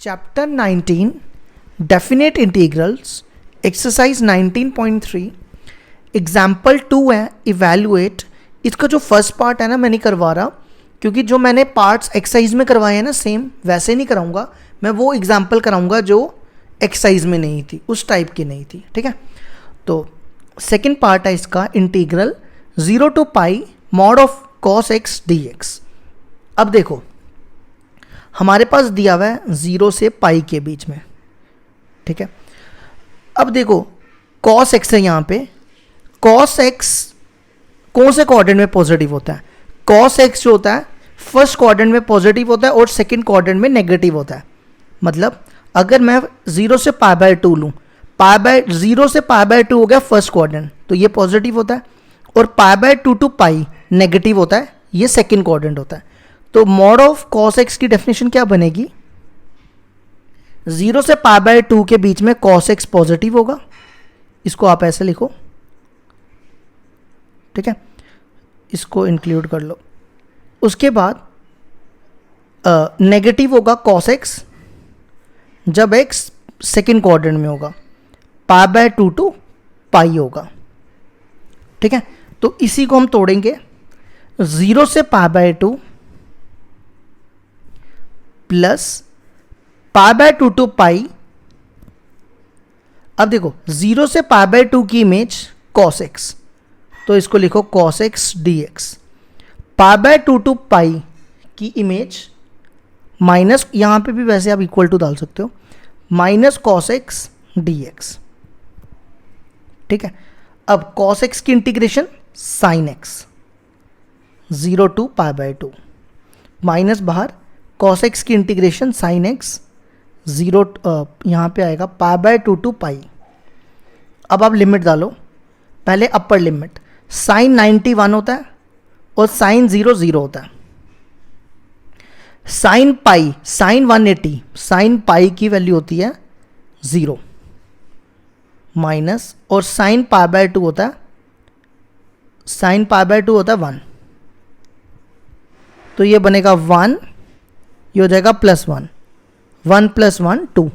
Chapter 19 definite integrals exercise 19.3 example 2 है evaluate. इसका जो फर्स्ट पार्ट है ना मैं नहीं करवा रहा, क्योंकि जो मैंने पार्ट्स एक्सरसाइज में करवाए हैं ना सेम वैसे नहीं कराऊंगा मैं, वो एग्जाम्पल कराऊंगा जो एक्सरसाइज में नहीं थी, उस टाइप की नहीं थी। ठीक है, तो सेकेंड पार्ट है इसका integral 0 to pi mod of cos x dx। अब देखो हमारे पास दिया हुआ है 0 से पाई के बीच में। ठीक है, अब देखो cos x है यहाँ पे, cos x कौन से क्वाड्रेंट में पॉजिटिव होता है? cos x जो होता है फर्स्ट क्वाड्रेंट में पॉजिटिव होता है और सेकंड क्वाड्रेंट में नेगेटिव होता है। मतलब अगर मैं 0 से पाई बाय 2 लूँ, जीरो से पाई बाय 2 हो गया फर्स्ट क्वाड्रेंट, तो ये पॉजिटिव होता है, और pi by 2 to pi negative होता है, ये सेकंड क्वाड्रेंट होता है। तो मॉड ऑफ cos x की डेफिनेशन क्या बनेगी? 0 से पाई बाय 2 के बीच में cos x पॉजिटिव होगा, इसको आप ऐसे लिखो। ठीक है, इसको इंक्लूड कर लो। उसके बाद नेगेटिव होगा cos x जब x सेकंड क्वाड्रेंट में होगा, पाई बाय 2 टू पाई होगा। ठीक है, तो इसी को हम तोड़ेंगे। 0 से pi by 2 plus pi by 2 to pi. अब देखो 0 से पाई बाय 2 की इमेज cos x, तो इसको लिखो cos x dx। Pi by 2 to pi की इमेज माइनस, यहां पे भी वैसे आप इक्वल टू डाल सकते हो, माइनस cos x dx। ठीक है, अब cos x की integration sin x 0 to pi by 2 minus बाहर cos x की इंटीग्रेशन sin x 0 यहाँ पे आएगा पाई बाय 2 टू पाई। अब आप लिमिट डालो, पहले अपर लिमिट sin 90 1 होता है और sin 0 0 होता है। sin पाई sin 180 sin पाई की वैल्यू होती है 0 माइनस, और sin पाई बाय 2 होता है, sin पाई बाय 2 होता है 1, तो ये बनेगा 1, ये हो जाएगा +1, 1 + 1 2।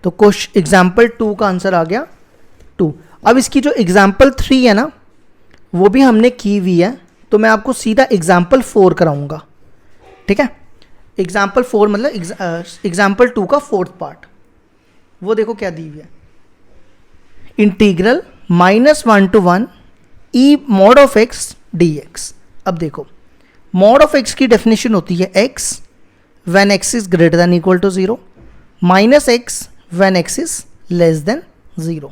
तो क्वेश्चन एग्जाम्पल 2 का आंसर आ गया 2। अब इसकी जो एग्जाम्पल 3 है ना वो भी हमने की हुई है, तो मैं आपको सीधा एग्जाम्पल 4 कराऊंगा। ठीक है, एग्जाम्पल 4 मतलब एग्जाम्पल 2 का फोर्थ पार्ट, वो देखो क्या दी हुई है। Integral -1 to 1 e mod of x dx। अब देखो mod of x की डेफिनेशन होती है x when x is greater than equal to 0 minus x when x is less than 0।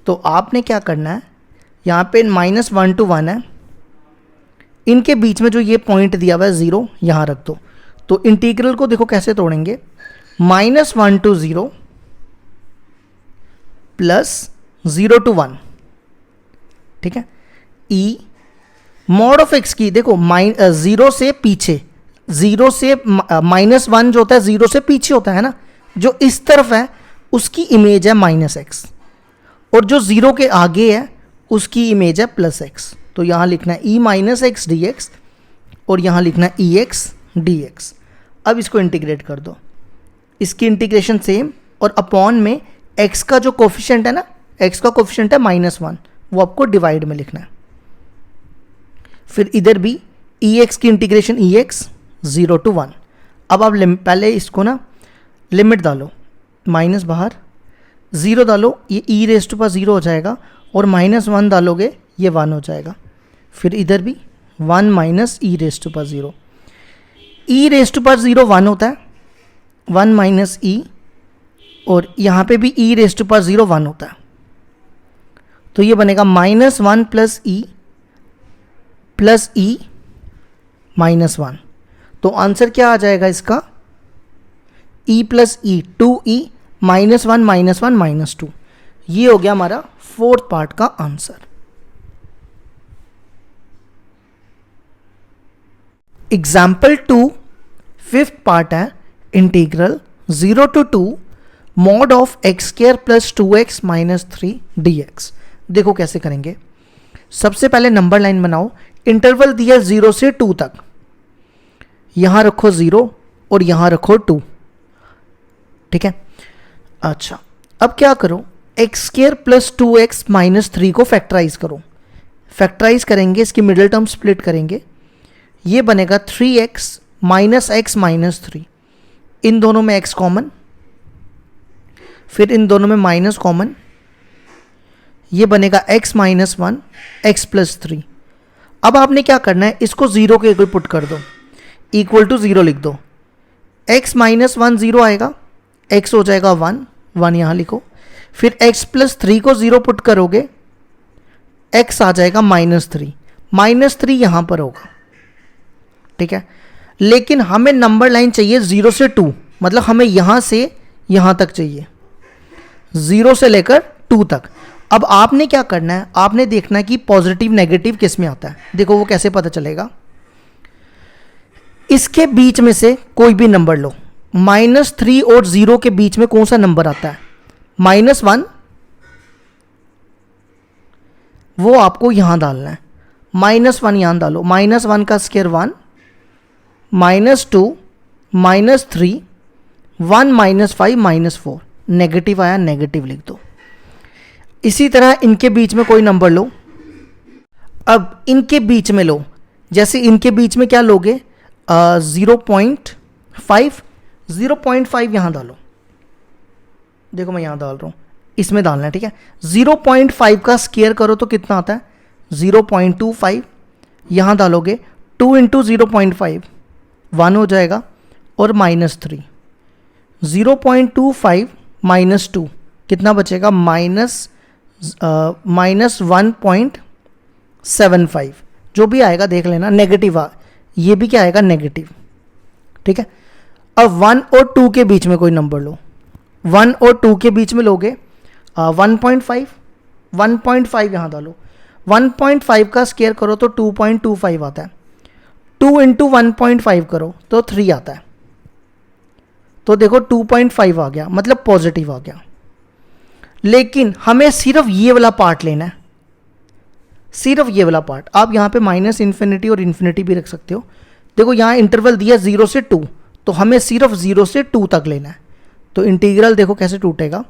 तो आपने क्या करना है, यहाँ पे -1 to 1 है, इनके बीच में जो ये पॉइंट दिया हुआ है 0 यहाँ रख दो। तो इंटीग्रल को देखो कैसे तोड़ेंगे, -1 to 0 प्लस 0 to 1। ठीक है, e मॉड ऑफ x की देखो 0 से पीछे, 0 से -1 जो होता है 0 से पीछे होता है ना, जो इस तरफ है उसकी इमेज है -x, और जो 0 के आगे है उसकी इमेज है +x। तो यहाँ लिखना है e -x dx और यहाँ लिखना है ex dx। अब इसको इंटीग्रेट कर दो, इसकी इंटीग्रेशन सेम, और अपॉन में x का जो कोफिशिएंट है ना, x का कोफिशिएंट है -1, वो आपको डिवाइड में लिखना है। फिर इधर भी ex की इंटीग्रेशन ex 0 to 1। अब आप पहले इसको ना लिमिट डालो, माइनस बाहर 0 डालो, ये e रेज़ टू पावर 0 हो जाएगा, और -1 डालोगे ये 1 हो जाएगा। फिर इधर भी 1 minus e raise to power 0, e raise to power 0 1 होता है, 1 माइनस e, और यहाँ पे भी e रेज़ टू पावर 0 1 होता है। तो ये बनेगा -1 प्लस e -1। तो आंसर क्या आ जाएगा इसका, e प्लस ई 2e -1 -2। ये हो गया हमारा फोर्थ पार्ट का आंसर। एग्जाम्पल 2 फिफ्थ पार्ट है integral 0 to 2 mod of x² + 2x - 3 dx। देखो कैसे करेंगे। सबसे पहले नंबर लाइन बनाओ, इंटरवल दिया 0 से 2 तक, यहाँ रखो 0 और यहाँ रखो 2। ठीक है। अच्छा, अब क्या करो, x square plus 2x minus 3 को फैक्टराइज करो। फैक्टराइज करेंगे, इसकी मिडिल टर्म स्प्लिट करेंगे, ये बनेगा 3x माइनस एक्स माइनस 3, इन दोनों में x कॉमन, फिर इन दोनों में माइनस कॉमन, ये बनेगा x माइनस 1 एक्स प्लस 3। अब आपने क्या करना है, इसको 0 के इक्वल पुट कर दो, इक्वल टू 0 लिख दो, x माइनस 1 0 आएगा, x हो जाएगा 1, 1 यहाँ लिखो, फिर x प्लस 3 को 0 पुट करोगे, x आ जाएगा -3, -3 यहाँ पर होगा, ठीक है। लेकिन हमें नंबर लाइन चाहिए 0 से 2, मतलब हमें यहाँ से यहाँ तक चाहिए, 0 से लेकर 2 तक। अब आपने क्या करना है, आपने देखना है कि पॉजिटिव नेगेटिव किस में आता है। देखो वो कैसे पता चलेगा, इसके बीच में से कोई भी नंबर लो, -3 और 0 के बीच में कौन सा नंबर आता है, -1, वो आपको यहां डालना है, -1 यहां डालो, -1 का स्क्वायर 1, -2 -3 1 -5 -4, नेगेटिव आया, नेगेटिव लिख दो। इसी तरह इनके बीच में कोई नंबर लो, अब इनके बीच में लो, जैसे इनके बीच में क्या लोगे, 0.5 यहाँ डालो, देखो मैं यहाँ डाल रहा हूँ, इसमें डालना है, ठीक है। 0.5 का स्क्वायर करो तो कितना आता है, 0.25, यहाँ डालोगे 2 इंटू 0.5 1 हो जाएगा, और -3, 0.25 -2 कितना बचेगा, -1.75, जो भी आएगा देख लेना, नेगेटिव ये भी क्या आएगा, नेगेटिव, ठीक है। अब 1 और 2 के बीच में कोई नंबर लो, 1 और 2 के बीच में लोगे 1.5 यहाँ डालो, 1.5 का स्क्वायर करो तो 2.25 आता है, 2 इंटू 1.5 करो तो 3 आता है, तो देखो 2.5 आ गया, मतलब पॉजिटिव आ गया। लेकिन हमें सिर्फ ये वाला पार्ट लेना है, सिर्फ ये वाला पार्ट। आप यहाँ पे -∞ और इन्फिनिटी भी रख सकते हो। देखो यहाँ इंटरवल दिया 0 से 2, तो हमें सिर्फ 0 से 2 तक लेना है। तो इंटीग्रल देखो कैसे टूटेगा,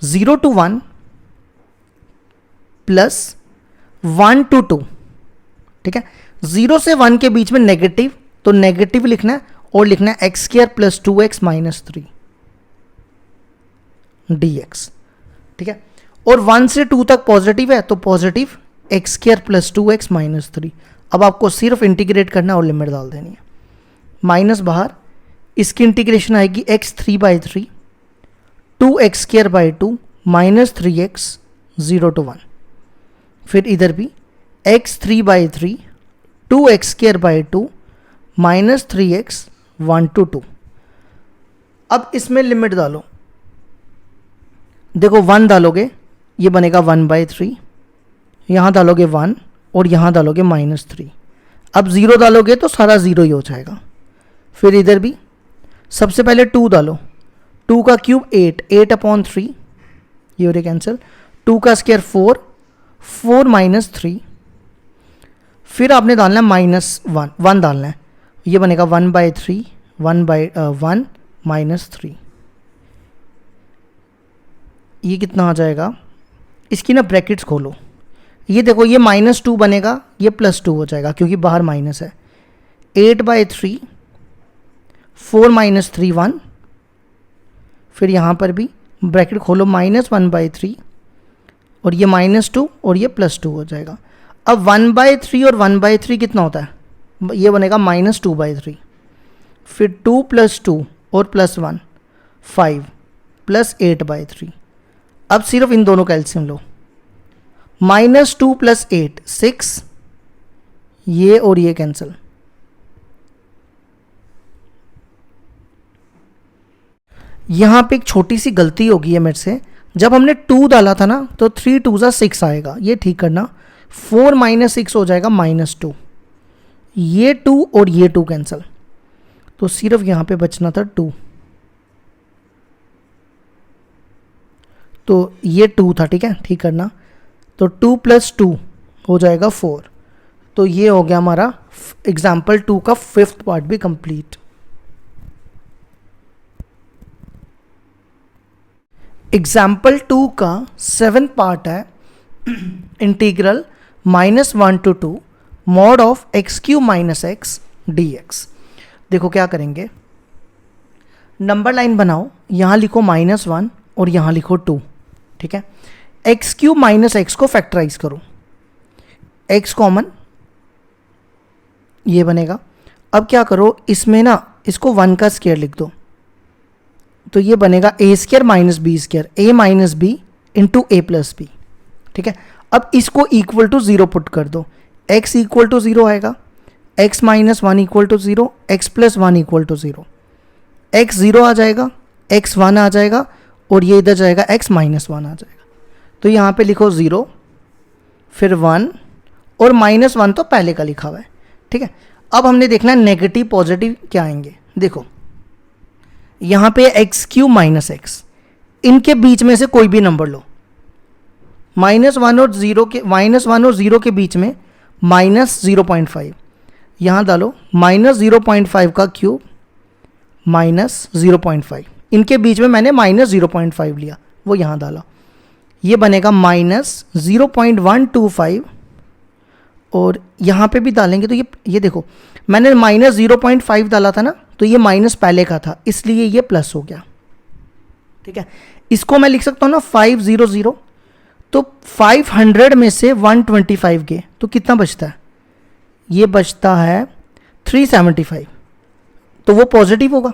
0 to 1 प्लस 1 to 2, ठीक है। 0 से 1 के बीच में नेगेटिव, तो नेगेटिव लिखना है, और लिखना है x square plus 2x minus 3 dx, ठीक है। और 1 से 2 तक पॉजिटिव है, तो positive x square plus 2x minus 3। अब आपको सिर्फ इंटीग्रेट करना और लिमिट डाल देनी है, माइनस बाहर, इसकी इंटीग्रेशन आएगी x3/3 2x square by 2 -3x 0 to 1, फिर इधर भी x3/3 2x square by 2 -3x 1 to 2। अब इसमें लिमिट डालो, देखो 1 डालोगे ये बनेगा 1/3, यहाँ डालोगे 1 और यहाँ डालोगे -3। अब 0 डालोगे तो सारा 0 ही हो जाएगा। फिर इधर भी सबसे पहले 2 डालो, 2 का क्यूब 8/3, ये हो रही कैंसिल, 2 का स्क्वायर 4 -3, फिर आपने डालना है -1 डालना है, ये बनेगा 1/3 1 -3, ये कितना आ जाएगा, इसकी ना ब्रैकेट्स खोलो, ये देखो ये -2 बनेगा, ये +2 हो जाएगा क्योंकि बाहर माइनस है, 8/3 4 -3 1, फिर यहाँ पर भी ब्रैकेट खोलो -1/3, और ये -2 और ये +2 हो जाएगा। अब 1/3 और 1/3 कितना होता है, ये बनेगा -2/3, फिर 2 + 2 और +1 5 + 8/3। अब सिर्फ इन दोनों का एलसीएम लो, -2 + 8 6, ये और ये कैंसिल। यहाँ पे एक छोटी सी गलती होगी है मेरे से, जब हमने 2 डाला था ना तो 3 2 6 आएगा, ये ठीक करना, 4 - 6 हो जाएगा -2, ये 2 और ये 2 कैंसिल, तो सिर्फ यहाँ पे बचना था 2, तो ये 2 था, ठीक है, ठीक करना, तो 2 + 2 हो जाएगा 4, तो ये हो गया हमारा एग्जाम्पल 2 का 5th पार्ट भी कंप्लीट। एग्जाम्पल 2 का 7 पार्ट है, integral -1 to 2 mod of x Q minus x D x. देखो क्या करेंगे, नंबर लाइन बनाओ, यहाँ लिखो -1 और यहाँ लिखो 2, ठीक है। एक्स क्यू माइनस एक्स को फैक्टराइज करो, एक्स कॉमन ये बनेगा। अब क्या करो, इसमें ना इसको 1 का स्क्वायर लिख दो, तो ये बनेगा ए square minus b square, a minus b into a plus B, ठीक है। अब इसको इक्वल टू 0 पुट कर दो, x इक्वल टू 0 आएगा, x minus 1 equal to 0, x plus 1 equal to 0, x 0 आ जाएगा, x 1 आ जाएगा और ये इधर जाएगा x माइनस 1 आ जाएगा। तो यहाँ पे लिखो 0 फिर 1 और -1 तो पहले का लिखा हुआ है, ठीक है। अब हमने देखना है नेगेटिव पॉजिटिव क्या आएंगे। देखो यहाँ पे एक्स क्यू माइनस एक्स, इनके बीच में से कोई भी नंबर लो, -1 और 0 के बीच में -0.5 यहाँ डालो, -0.5 का क्यूब -0.5, इनके बीच में मैंने -0.5 लिया, वो यहाँ डाला, ये बनेगा -0.125 और यहाँ पे भी डालेंगे तो ये देखो मैंने -0.5 डाला था ना, तो ये माइनस पहले का था इसलिए ये प्लस हो गया, ठीक है। इसको मैं लिख सकता हूँ ना 500, तो 500 में से 125 गए तो कितना बचता है, ये बचता है 375, तो वो पॉजिटिव होगा।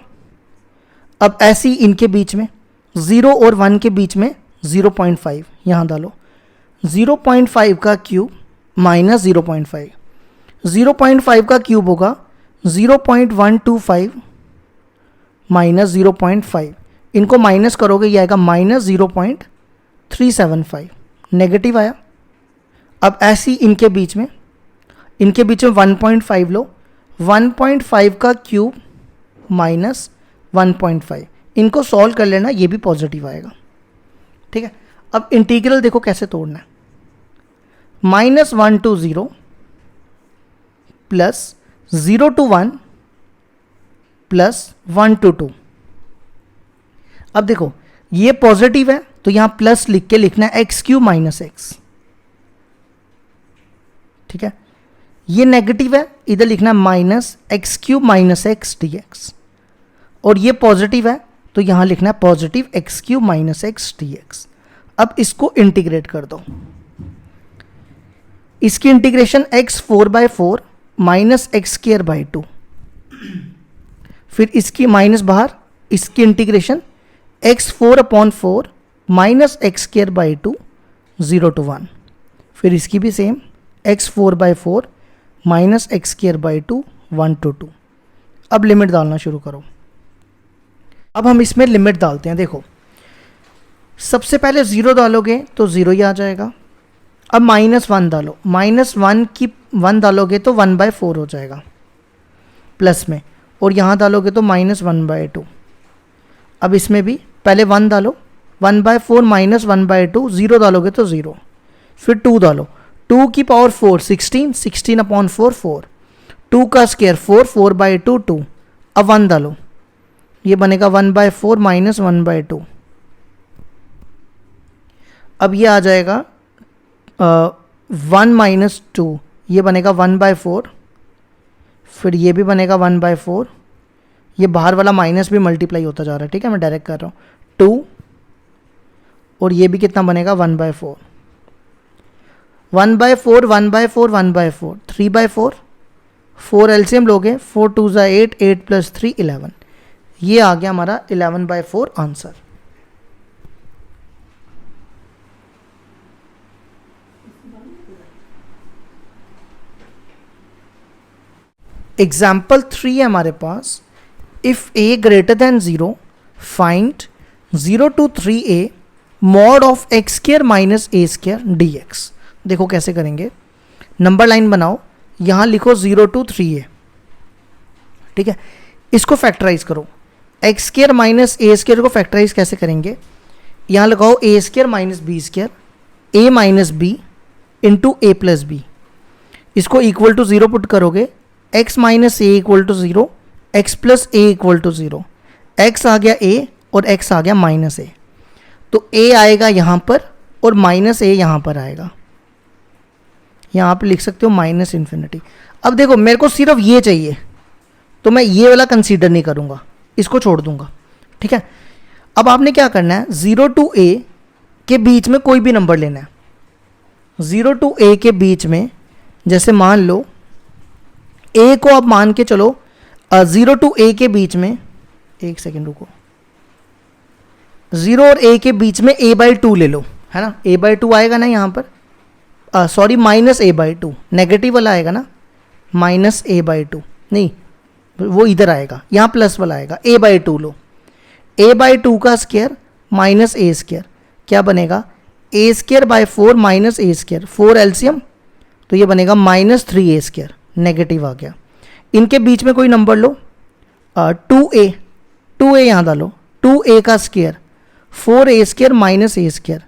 अब ऐसे ही इनके बीच में 0 और 1 के बीच में 0.5 यहाँ डालो, 0.5 का क्यूब -0.5, 0.5 का क्यूब होगा 0.125 -0.5, इनको माइनस करोगे ये आएगा -0.375, नेगेटिव आया। अब ऐसी इनके बीच में 1.5 लो, 1.5 का क्यूब -1.5, इनको सॉल्व कर लेना, ये भी पॉजिटिव आएगा, ठीक है। अब इंटीग्रल देखो कैसे तोड़ना है, -1 to 0 plus 0 to 1 plus 1 to 2। अब देखो ये पॉजिटिव है तो यहां प्लस लिख के लिखना है एक्स क्यू माइनस एक्स, ठीक है। ये नेगेटिव है, इधर लिखना है minus x Q minus x D x, और ये पॉजिटिव है तो यहां लिखना है positive x Q minus x D x. अब इसको इंटीग्रेट कर दो, इसकी integration x4/4 minus x square by 2, फिर इसकी माइनस बाहर, इसकी integration x4/4 minus x square by 2 0 to 1, फिर इसकी भी same x4/4 minus x square by 2 1 to 2। अब लिमिट डालना शुरू करो। अब हम इसमें लिमिट डालते हैं, देखो सबसे पहले 0 डालोगे तो 0 ही आ जाएगा। अब -1 डालो, -1 डालोगे तो 1/4 हो जाएगा प्लस में, और यहाँ डालोगे तो -1/2। अब इसमें भी पहले 1 डालो, 1/4 -1/2, 0 डालोगे तो 0, फिर 2 डालो, 2 की पावर 4 16, 16/4 4, 2 का स्क्वायर 4, 4/2 2। अब 1 डालो, ये बनेगा 1/4 -1/2। अब ये आ जाएगा 1 - 2, ये बनेगा 1/4, फिर ये भी बनेगा 1/4, ये बाहर वाला माइनस भी मल्टीप्लाई होता जा रहा है, ठीक है, मैं डायरेक्ट कर रहा हूँ 2, और ये भी कितना बनेगा 1/4, 1/4 1/4 1/4 3/4, 4 एलसीएम लोगे, 4 2 8, 8 + 3 11, ये आ गया हमारा 11/4 आंसर। एग्जाम्पल 3 है हमारे पास, if a greater than 0 find 0 to 3a mod of x square minus a square d x. देखो कैसे करेंगे, नंबर लाइन बनाओ, यहाँ लिखो 0 to 3a, ठीक है। इसको फैक्टराइज करो, x square minus a square को फैक्टराइज कैसे करेंगे, यहाँ लगाओ a square minus b square, a minus b into a plus b, इसको इक्वल टू 0 पुट करोगे, x minus a equal to 0, x plus a equal to 0, x आ गया a और x आ गया -a, तो a आएगा यहाँ पर और माइनस a यहाँ पर आएगा, यहाँ पे लिख सकते हो माइनस इन्फिनिटी। अब देखो मेरे को सिर्फ ये चाहिए तो मैं ये वाला कंसीडर नहीं करूँगा, इसको छोड़ दूंगा, ठीक है। अब आपने क्या करना है, 0 टू a के बीच में कोई भी नंबर लेना है। 0 टू a के बीच में जैसे मान लो a को आप मान के चलो 0 टू a के बीच में, एक सेकेंड रुको, 0 और a के बीच में a/2 ले लो, है ना। a/2 आएगा ना यहाँ पर, सॉरी माइनस a/2, नेगेटिव वाला आएगा ना, माइनस a/2 नहीं, वो इधर आएगा, यहाँ प्लस वाला आएगा, a/2 लो। a/2 का स्क्वायर माइनस a स्क्वायर क्या बनेगा, a square by 4 minus a square, 4 LCM तो ये बनेगा माइनस 3a स्क्वायर, नेगेटिव आ गया। इनके बीच में कोई नंबर लो, 2a यहाँ डालो, 2a का square 4a square minus a square,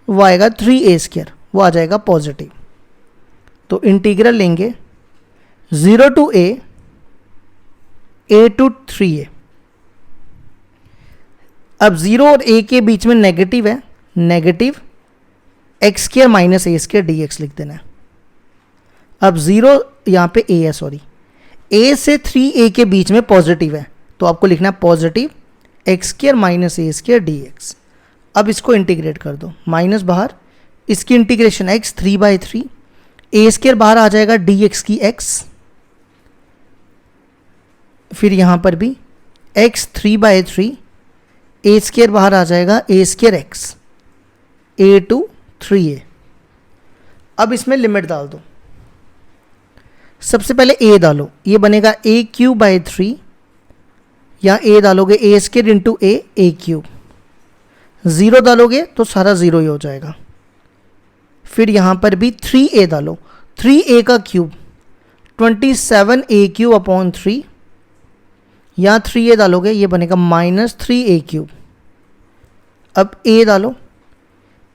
वो आएगा 3a स्क्वायर, वो आ जाएगा पॉजिटिव। तो इंटीग्रल लेंगे 0 टू a टू 3a। अब 0 और a के बीच में नेगेटिव है, negative x square minus a square dx लिख देना है। अब 0 यहाँ पे a है, सॉरी a से 3a के बीच में पॉजिटिव है तो आपको लिखना है positive x square minus a square dx। अब इसको इंटीग्रेट कर दो, माइनस बाहर, इसकी इंटीग्रेशन x 3/3, a स्क्वायर बाहर आ जाएगा dx की x, फिर यहाँ पर भी x 3/3, a स्क्वायर बाहर आ जाएगा a square x, a to 3a। अब इसमें लिमिट डाल दो, सबसे पहले a डालो, ये बनेगा a³/3, या a डालोगे a स्क्वायर इंटू a³, 0 डालोगे तो सारा 0 ही हो जाएगा। फिर यहाँ पर भी 3a डालो, 3a का क्यूब 27a³/3, या 3a डालोगे ये बनेगा माइनस 3a³। अब a डालो,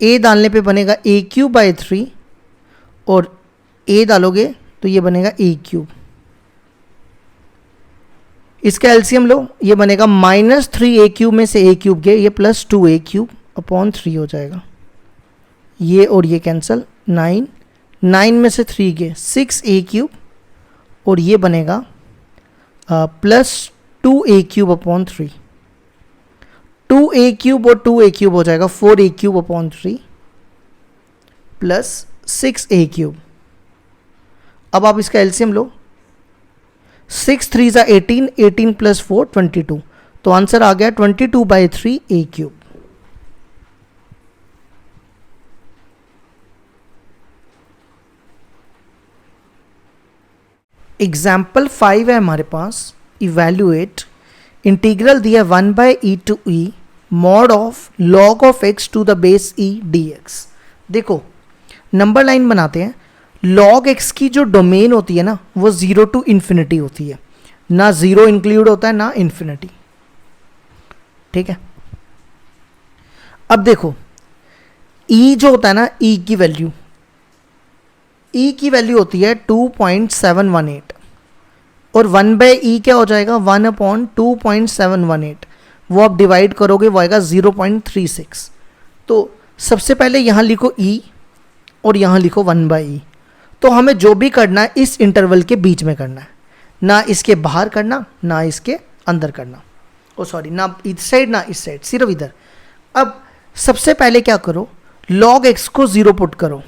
a डालने पे बनेगा a³/3 और a डालोगे तो ये बनेगा a³। इसका एलसीएम लो, ये बनेगा माइनस 3a³ में से a³ गए, ये प्लस 2a³/3 हो जाएगा। ये और ये कैंसिल, 9 में से 3 गए 6a³ और ये बनेगा प्लस 2a³/3, 2a³ और 2a³ हो जाएगा 4a³/3 प्लस 6a³। अब आप इसका एलसीएम लो, 6 3 18, 18 प्लस 4 22, तो आंसर आ गया 22/3 a³। एग्जाम्पल 5 है हमारे पास, इवेल्युएट, इंटीग्रल दिया 1/e to e mod of log of x to the base e dx। देखो नंबर लाइन बनाते हैं, log x की जो डोमेन होती है ना वो 0 टू इन्फिनिटी होती है, ना 0 इंक्लूड होता है ना इन्फिनिटी, ठीक है। अब देखो e जो होता है ना, e की वैल्यू होती है 2.718 और 1/e क्या हो जाएगा 1/2.718, वो आप डिवाइड करोगे वो आएगा 0.36। तो सबसे पहले यहाँ लिखो e और यहाँ लिखो 1/e। तो हमें जो भी करना है इस इंटरवल के बीच में करना है, ना इसके बाहर करना ना इसके अंदर करना, ओ सॉरी ना इस साइड ना इस साइड, सिर्फ इधर। अब सबसे पहले क्या करो, log x को 0 पुट करो,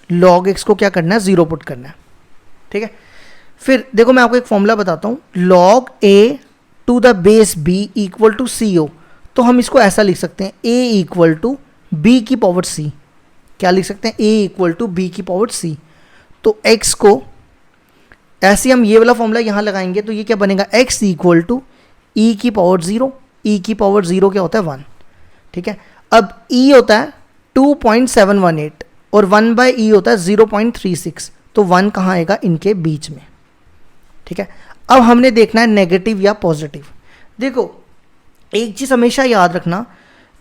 log x को क्या करना है 0 पुट करना है, ठीक है। फिर देखो मैं आपको एक फॉर्मूला बताता हूँ, log a to the base b equal to co। तो हम इसको ऐसा लिख सकते हैं a इक्वल टू b की पावर c, क्या लिख सकते हैं a इक्वल टू b की पावर c। तो x को ऐसे हम ये वाला फॉर्मूला यहाँ लगाएंगे तो ये क्या बनेगा x इक्वल टू e की पावर 0, e की पावर 0 क्या होता है 1, ठीक है। अब e होता है 2.718 और 1/e होता है 0.36, तो 1 कहाँ आएगा इनके बीच में, ठीक है। अब हमने देखना है नेगेटिव या पॉजिटिव। देखो एक चीज़ हमेशा याद रखना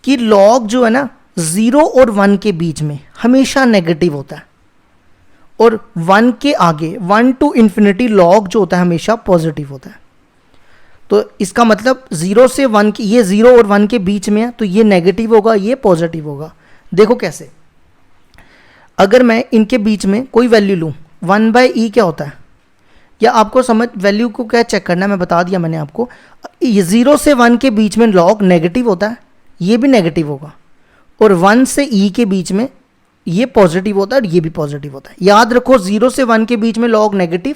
कि log जो है ना 0 और 1 के बीच में हमेशा नेगेटिव होता है, और 1 के आगे 1 टू इन्फिनिटी log जो होता है हमेशा पॉजिटिव होता है। तो इसका मतलब 0 से 1 की, ये 0 और 1 के बीच में है तो ये नेगेटिव होगा, ये पॉजिटिव होगा। देखो कैसे, अगर मैं इनके बीच में कोई वैल्यू लूँ, 1/e क्या होता है, या आपको समझ वैल्यू को क्या चेक करना है, मैं बता दिया मैंने आपको। ये 0 से 1 के बीच में लॉग नेगेटिव होता है, ये भी नेगेटिव होगा, और 1 से e के बीच में ये पॉजिटिव होता है और ये भी पॉजिटिव होता है। याद रखो 0 से 1 के बीच में लॉग नेगेटिव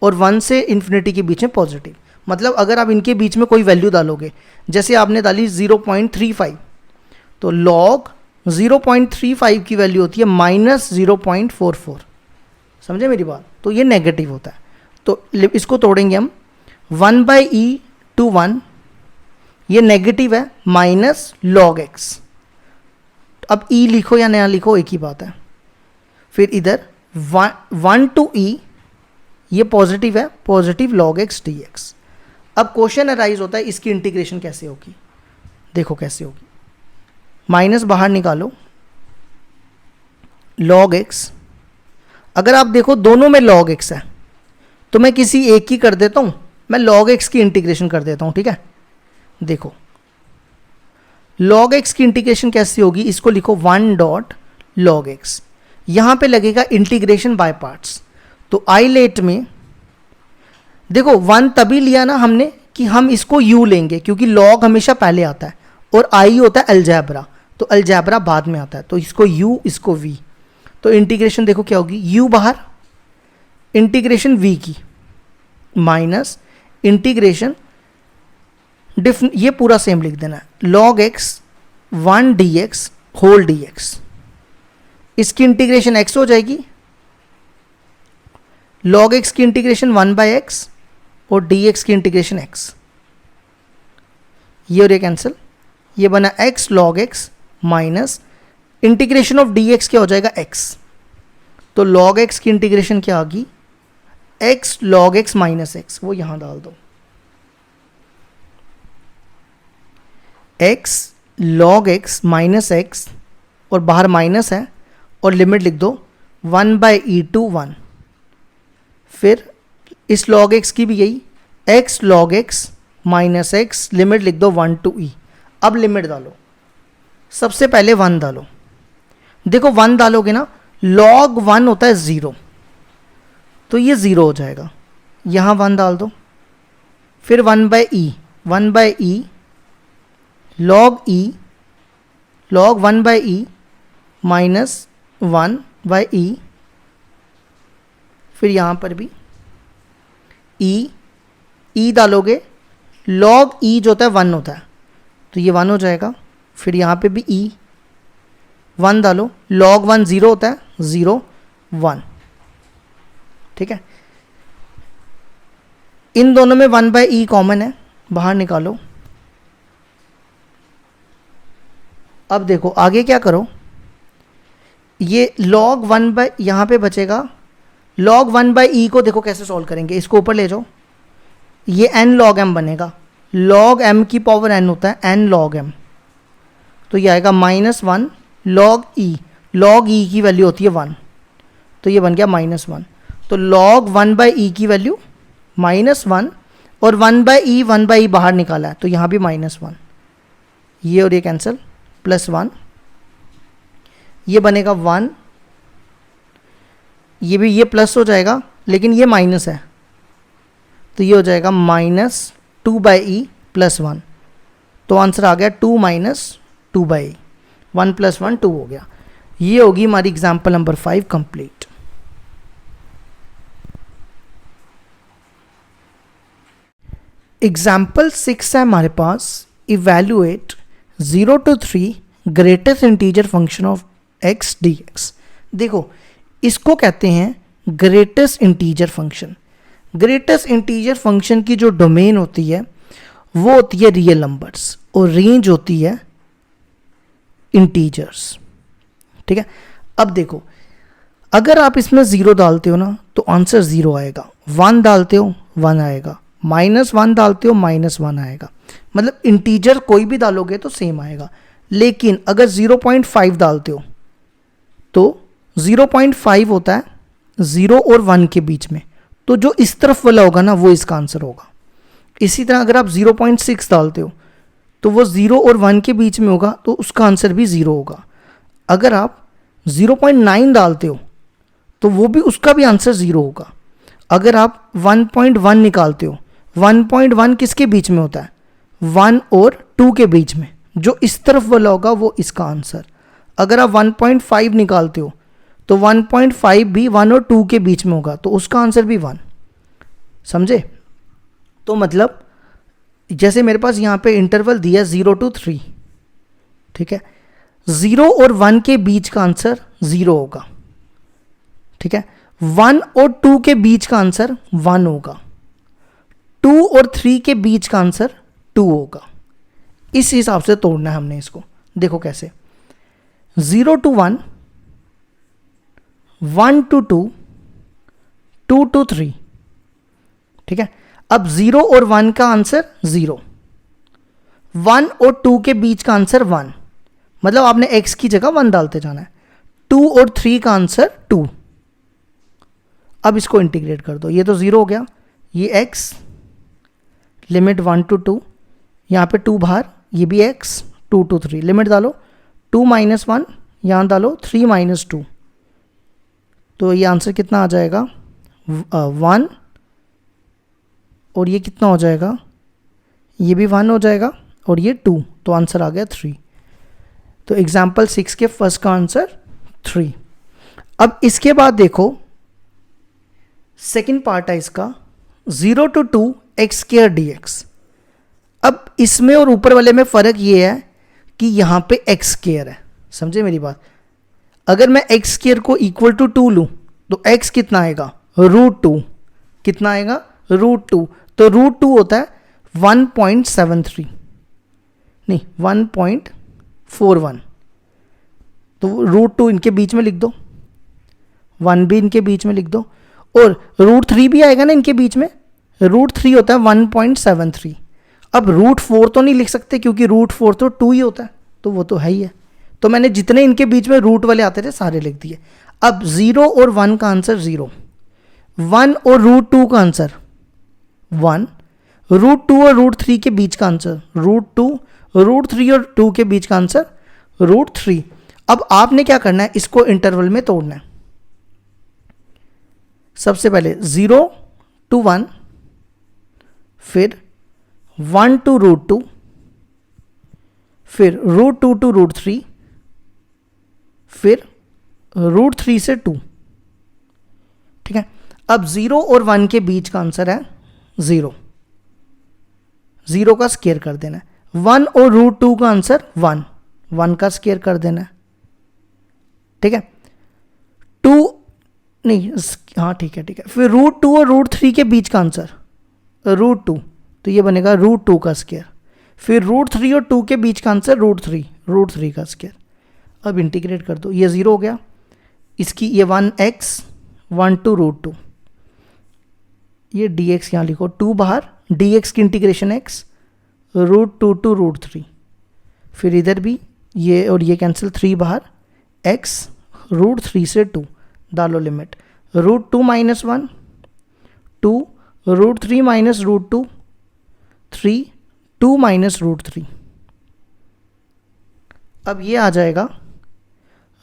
और 1 से इन्फिनिटी के बीच में पॉजिटिव। मतलब अगर आप इनके बीच में कोई वैल्यू डालोगे, जैसे आपने डाली 0.35, तो लॉग 0.35 की वैल्यू होती है -0.44। समझे मेरी बात? तो ये नेगेटिव होता है। तो इसको तोड़ेंगे हम, 1/e to 1 ये नेगेटिव है, माइनस लॉग एक्स। अब e लिखो या नया लिखो एक ही बात है। फिर इधर 1 to e ये पॉजिटिव है, positive log x D x. अब क्वेश्चन अराइज होता है इसकी इंटीग्रेशन कैसे होगी। देखो कैसे होगी, माइनस बाहर निकालो, लॉग एक्स, अगर आप देखो दोनों में लॉग एक्स है तो मैं किसी एक की कर देता हूँ, मैं लॉग एक्स की इंटीग्रेशन कर देता हूँ, ठीक है। देखो लॉग एक्स की इंटीग्रेशन कैसे होगी, इसको लिखो 1 डॉट लॉग एक्स, यहाँ पे लगेगा इंटीग्रेशन बाय पार्ट्स। तो आइलेट में देखो 1 तभी लिया ना हमने कि हम इसको u लेंगे, क्योंकि लॉग हमेशा पहले आता है और i होता है अलजैब्रा, तो अलजैब्रा बाद में आता है, तो इसको u इसको v। तो इंटीग्रेशन देखो क्या होगी, u बाहर, इंटीग्रेशन v की, माइनस इंटीग्रेशन ये पूरा सेम लिख देना है, log x 1 dx whole dx। इसकी इंटीग्रेशन x हो जाएगी, log x की इंटीग्रेशन 1/x और dx की इंटीग्रेशन x, ये और ये कैंसिल, ये बना x log x minus integration of dx क्या हो जाएगा x। तो log x की इंटीग्रेशन क्या आ गई, x log x minus x, वो यहां डाल दो, x log x minus x और बाहर माइनस है, और लिमिट लिख दो 1/e to 1। फिर इस log x की भी यही, x log x minus x, limit लिख दो 1 to e। अब लिमिट डालो, सबसे पहले 1 डालो, देखो 1 डालोगे ना, log 1 होता है 0, तो ये 0 हो जाएगा, यहाँ 1 डाल दो। फिर 1/e log e log 1/e minus 1/e, फिर यहाँ पर भी e डालोगे, log e जो होता है 1 होता है, तो ये 1 हो जाएगा। फिर यहाँ पे भी e 1 डालो, log 1 0 होता है, 0 1, ठीक है। इन दोनों में 1/e कॉमन है, बाहर निकालो। अब देखो आगे क्या करो, ये log 1 यहाँ पे बचेगा, log 1/e को देखो कैसे सॉल्व करेंगे, इसको ऊपर ले जाओ, ये n log m बनेगा, log m की पावर n होता है, n log m, तो ये आएगा -1 log e की वैल्यू होती है 1, तो ये बन गया -1। तो log 1/e की वैल्यू -1 और 1/e बाहर निकाला है, तो यहाँ भी -1, ये और ये कैंसिल, +1, ये बनेगा 1, ये भी ये प्लस हो जाएगा लेकिन ये माइनस है, तो ये हो जाएगा -2/e + 1, तो आंसर आ गया 2 - 2/e, 1 + 1 2 हो गया। ये होगी हमारी एग्जाम्पल नंबर 5 कंप्लीट। एग्जाम्पल 6 है हमारे पास, evaluate 0 to 3 greatest integer function of x dx। देखो इसको कहते हैं greatest integer function. Greatest integer function की जो डोमेन होती है वो होती है रियल नंबर्स और रेंज होती है इंटीजर्स, ठीक है। अब देखो अगर आप इसमें 0 डालते हो ना तो आंसर 0 आएगा, 1 डालते हो 1 आएगा, -1 डालते हो -1 आएगा, मतलब इंटीजर कोई भी डालोगे तो सेम आएगा। लेकिन अगर 0.5 डालते हो तो 0.5 होता है 0 और 1 के बीच में, तो जो इस तरफ वाला होगा ना वो इसका आंसर होगा। इसी तरह अगर आप 0.6 डालते हो तो वो 0 और 1 के बीच में होगा, तो उसका आंसर भी 0 होगा। अगर आप 0.9 डालते हो तो वो भी, उसका भी आंसर 0 होगा। अगर आप 1.1 निकालते हो, 1.1 किसके बीच में होता है? 1 और 2 के बीच में, जो इस तरफ वाला होगा वो इसका आंसर। अगर आप 1.5 निकालते हो तो 1.5 भी 1 और 2 के बीच में होगा, तो उसका आंसर भी 1। समझे? तो मतलब जैसे मेरे पास यहाँ पे इंटरवल दिया 0 to 3, ठीक है, 0 और 1 के बीच का आंसर 0 होगा, ठीक है, 1 और 2 के बीच का आंसर 1 होगा, 2 और 3 के बीच का आंसर 2 होगा। इस हिसाब से तोड़ना है हमने इसको। देखो कैसे, 0 to 1, 1 to 2, 2 to 3, ठीक है। अब 0 और 1 का आंसर 0, 1 और 2 के बीच का आंसर 1, मतलब आपने x की जगह 1 डालते जाना है। 2 और 3 का आंसर 2। अब इसको इंटीग्रेट कर दो, ये तो 0 हो गया, ये x, लिमिट 1 to 2, यहाँ पे 2 बाहर, ये भी x, 2 to 3, लिमिट डालो 2 - 1, यहाँ डालो 3 - 2, तो ये आंसर कितना आ जाएगा? 1, और ये कितना हो जाएगा? ये भी 1 हो जाएगा, और ये 2, तो आंसर आ गया 3। तो एग्जाम्पल 6 के फर्स्ट का आंसर 3। अब इसके बाद देखो सेकंड पार्ट है इसका, 0 to 2 x² dx। अब इसमें और ऊपर वाले में फ़र्क ये है कि यहाँ पे x² है, समझे मेरी बात? अगर मैं x² को इक्वल टू 2 लूँ तो x कितना आएगा? √2। कितना आएगा? √2। तो √2 होता है 1.73, नहीं 1.41, तो √2 इनके बीच में लिख दो, 1 भी इनके बीच में लिख दो, और √3 भी आएगा ना इनके बीच में, √3 होता है 1.73। अब √4 तो नहीं लिख सकते क्योंकि √4 तो 2 ही होता है, तो वो तो है ही है, तो मैंने जितने इनके बीच में रूट वाले आते थे सारे लिख दिए। अब 0 और 1 का आंसर 0, 1 और √2 का आंसर 1, √2 और √3 के बीच का आंसर √2, √3 और 2 के बीच का आंसर √3। अब आपने क्या करना है, इसको इंटरवल में तोड़ना है। सबसे पहले 0 to 1, फिर 1 to √2, फिर √2 to √3, फिर √3 से 2, ठीक है। अब 0 और 1 के बीच का आंसर है 0, 0 का स्क्वायर कर देना है। 1 और √2 का आंसर 1, 1 का स्क्वायर कर देना है, ठीक है। 2 नहीं, हाँ ठीक है ठीक है, फिर √2 और √3 के बीच का आंसर √2, तो ये बनेगा √2 का स्क्वायर, फिर √3 और 2 के बीच का आंसर √3 का स्क्वायर। अब इंटीग्रेट कर दो, ये 0 हो गया, इसकी ये 1x, 1 to √2, ये dx यहाँ लिखो, 2 बाहर, dx की इंटीग्रेशन x, √2 to √3, फिर इधर भी ये और ये कैंसिल, 3 बाहर, x √3 से 2 डालो लिमिट, √2 - 1, 2, √3 - √2, 3, 2 - √3। अब ये आ जाएगा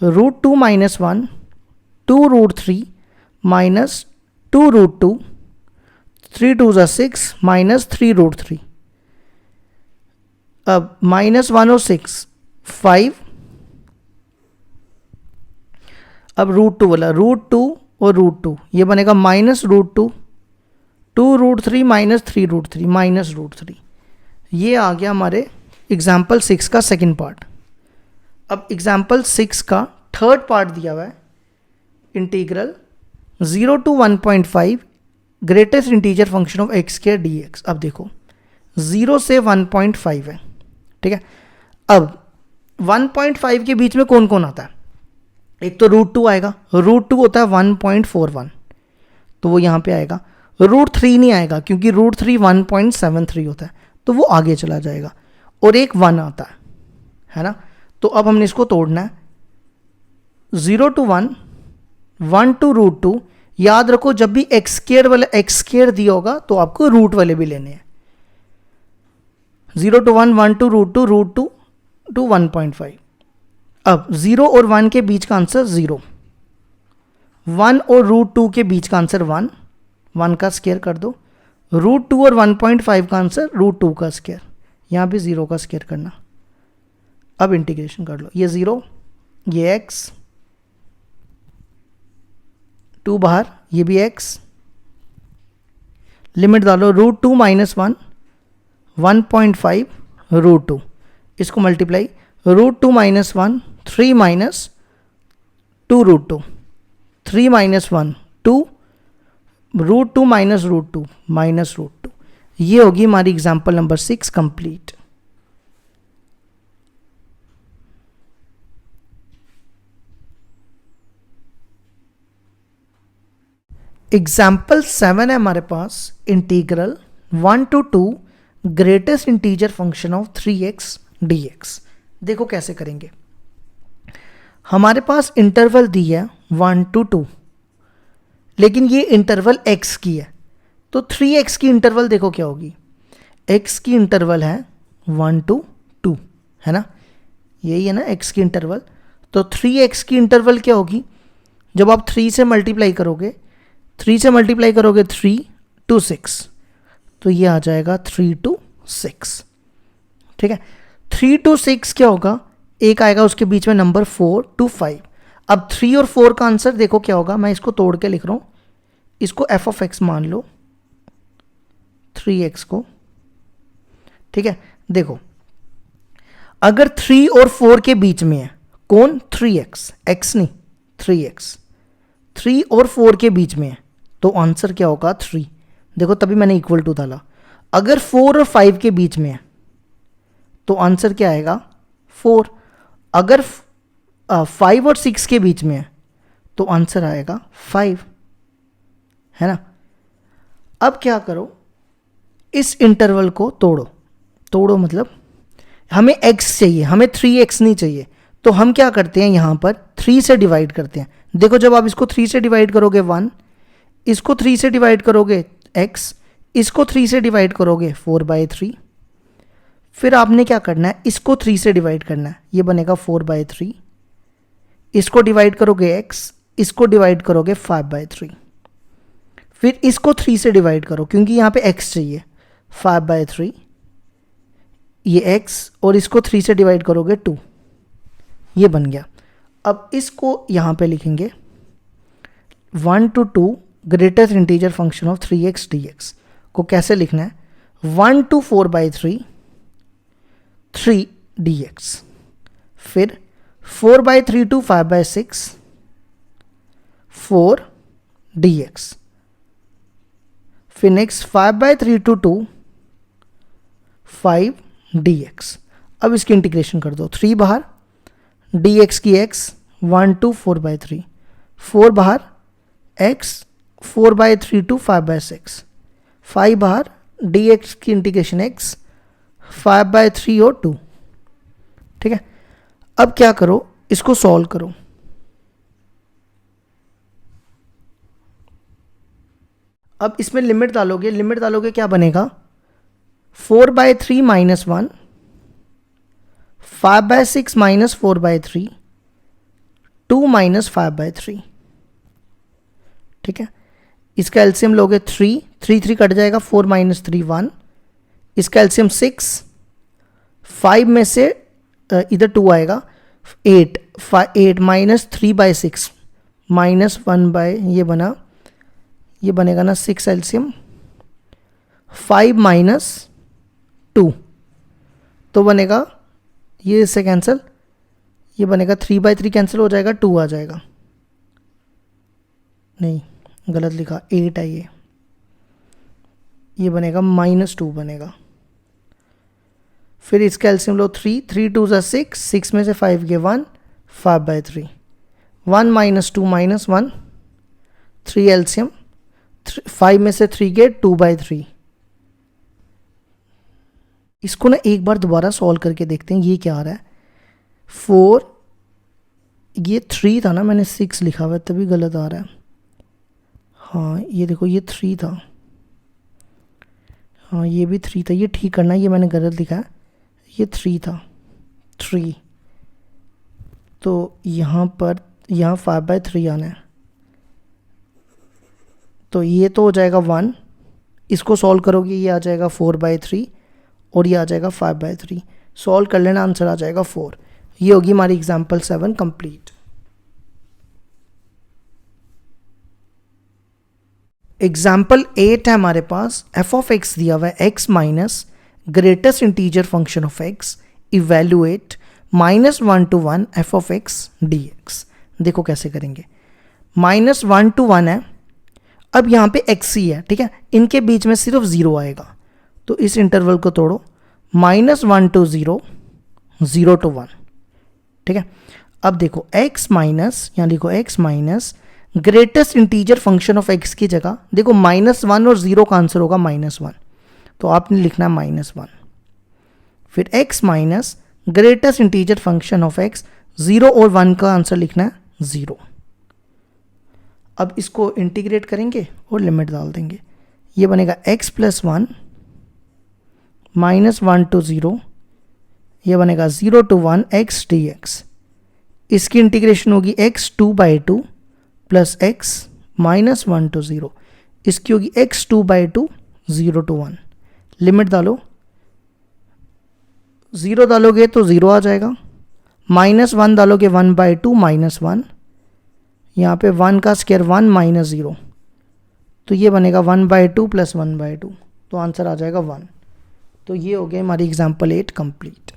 √2 - 1, 2 √3 - 2 √2, 3 2 = 6 -3 √3। अब -1 और 6 5, अब √2 वाला, √2 और √2 ये बनेगा -√2, 2 √3 - 3 √3 -√3। ये आ गया हमारे एग्जाम्पल 6 का सेकंड पार्ट। अब एग्जाम्पल 6 का थर्ड पार्ट दिया हुआ है, integral 0 to 1.5 greatest integer function of x² dx। अब देखो 0 से 1.5 है, ठीक है। अब 1.5 के बीच में कौन कौन आता है? एक तो √2 आएगा, √2 होता है 1.41, तो वो यहाँ पे आएगा। √3 नहीं आएगा क्योंकि √3 1.73 होता है, तो वो आगे चला जाएगा, और एक 1 आता है ना। तो अब हमने इसको तोड़ना है, 0 to 1, 1 to √2। याद रखो जब भी x² वाला x² दिया होगा तो आपको रूट वाले भी लेने हैं, 0 to 1, 1 to root two to 1.5। अब 0 और 1 के बीच का आंसर 0, 1 और √2 के बीच का आंसर 1, 1 का स्क्वायर कर दो, √2 और 1.5 का आंसर √2 का स्क्वायर, यहाँ भी 0 का स्क्वायर करना। अब इंटीग्रेशन कर लो, ये 0, ये x, 2 बाहर, ये भी x, लिमिट डालो √2 - 1, 1.5 √2, इसको मल्टीप्लाई √2 - 1, 3 - 2 √2, 3 - 1 2, √2 - √2 -√2। ये होगी हमारी एग्जाम्पल नंबर 6 कंप्लीट। एग्जाम्पल 7 है हमारे पास, integral 1 to 2 greatest integer function of 3x dx। देखो कैसे करेंगे। हमारे पास इंटरवल दी है 1 to 2, लेकिन ये इंटरवल x की है, तो 3x की इंटरवल देखो क्या होगी। x की इंटरवल है 1 to 2, है ना, यही है ना x की इंटरवल। तो 3x की इंटरवल क्या होगी, जब आप 3 से मल्टीप्लाई करोगे, 3 से मल्टीप्लाई करोगे 3 to 6, तो ये आ जाएगा 3 to 6। ठीक है, 3 to 6 क्या होगा, एक आएगा उसके बीच में नंबर 4 to 5। अब 3 और 4 का आंसर देखो क्या होगा, मैं इसको तोड़ के लिख रहा हूँ, इसको f of x मान लो, 3x को। ठीक है, देखो अगर 3 और 4 के बीच में है कौन, 3x, x नहीं 3x, 3 और 4 के बीच में है, तो आंसर क्या होगा 3। देखो तभी मैंने इक्वल टू डाला। अगर 4 और 5 के बीच में है तो आंसर क्या आएगा 4। अगर 5 और 6 के बीच में है तो आंसर आएगा 5, है ना। अब क्या करो, इस इंटरवल को तोड़ो, तोड़ो मतलब हमें x चाहिए, हमें 3x नहीं चाहिए, तो हम क्या करते हैं, यहाँ पर 3 से डिवाइड करते हैं। देखो जब आप इसको 3 से डिवाइड करोगे 1, इसको 3 से डिवाइड करोगे x, इसको 3 से डिवाइड करोगे 4/3, फिर आपने क्या करना है, इसको 3 से डिवाइड करना है, ये बनेगा 4/3, इसको डिवाइड करोगे x, इसको डिवाइड करोगे 5/3, फिर इसको 3 से डिवाइड करो क्योंकि यहाँ पे x चाहिए, 5/3, ये x, और इसको 3 से डिवाइड करोगे 2, ये बन गया। अब इसको यहाँ पे लिखेंगे 1 to 2 greatest integer function of 3x dx को कैसे लिखना है, 1 to 4/3 3 dx, फिर 4/3 to 5/6 4 dx, फिर नेक्स्ट 5/3 to 2 5 dx। अब इसकी इंटीग्रेशन कर दो, 3 बाहर, dx की x 1 to 4/3, 4 बाहर, x 4/3 to 5/6, 5 बाहर, dx की इंटीग्रेशन x 5/3 और 2। ठीक है, अब क्या करो, इसको सॉल्व करो। अब इसमें लिमिट डालोगे, लिमिट डालोगे क्या बनेगा, 4/3 - 1, 5/6 - 4/3, 2 - 5/3। ठीक है, इसका एलसीएम लोगे 3 3 कट जाएगा, 4 - 3 1, इसका एलसीएम 6, 5 में से इधर 2 आएगा, 8 - 3/6 -1 ये बना, ये बनेगा ना 6 एलसीएम, 5 - 2 तो बनेगा, ये इससे कैंसिल, ये बनेगा 3/3 कैंसिल हो जाएगा, 2 आ जाएगा, नहीं गलत लिखा, 8 है ये बनेगा -2 बनेगा। फिर इसका एलसीएम लो 3 3 2 6, 6 में से 5 गए 1, 5/3, 1 - 2 - 1, 3 एलसीएम, 5 में से 3 गए 2/3। इसको ना एक बार दोबारा सॉल्व करके देखते हैं, ये क्या आ रहा है, 4, ये 3 था ना, मैंने 6 लिखा हुआ है तभी गलत आ रहा है। हाँ ये देखो ये 3 था, हाँ ये भी 3 था, ये ठीक करना है, ये मैंने गलत लिखा है। ये 3 था, 3, तो यहाँ पर यहाँ 5/3 आना है, तो ये तो हो जाएगा 1, इसको सॉल्व करोगे ये आ जाएगा 4/3 और ये आ जाएगा 5/3, सॉल्व कर लेना, आंसर आ जाएगा 4। ये होगी हमारी एग्जाम्पल 7 कंप्लीट। एग्जाम्पल 8 है हमारे पास, एफ ऑफ एक्स दिया हुआ है x minus greatest integer function of x, evaluate -1 to 1 F of x D x. देखो कैसे करेंगे, -1 to 1 है, अब यहाँ पे x ही है, ठीक है, इनके बीच में सिर्फ 0 आएगा, तो इस इंटरवल को तोड़ो, -1 to 0, 0 to 1, ठीक है। अब देखो x माइनस, यहाँ लिखो x minus greatest integer function of x की जगह देखो -1 और 0 का आंसर होगा -1, तो आपने लिखना है -1, फिर x minus greatest integer function of x, 0 और 1 का आंसर लिखना है 0। अब इसको इंटीग्रेट करेंगे और लिमिट डाल देंगे, ये बनेगा x + 1 -1 to 0, ये बनेगा 0 to 1 x dx। इसकी इंटीग्रेशन होगी x 2/2 प्लस x -1 to 0, इसकी होगी x 2/2 0 to 1। लिमिट डालो, 0 डालोगे तो 0 आ जाएगा, -1 डालोगे 1/2 -1, यहाँ पे 1 का स्क्वायर 1 -0, तो ये बनेगा 1/2 + 1/2, तो आंसर आ जाएगा 1। तो ये हो गया हमारी एग्जाम्पल 8 कंप्लीट।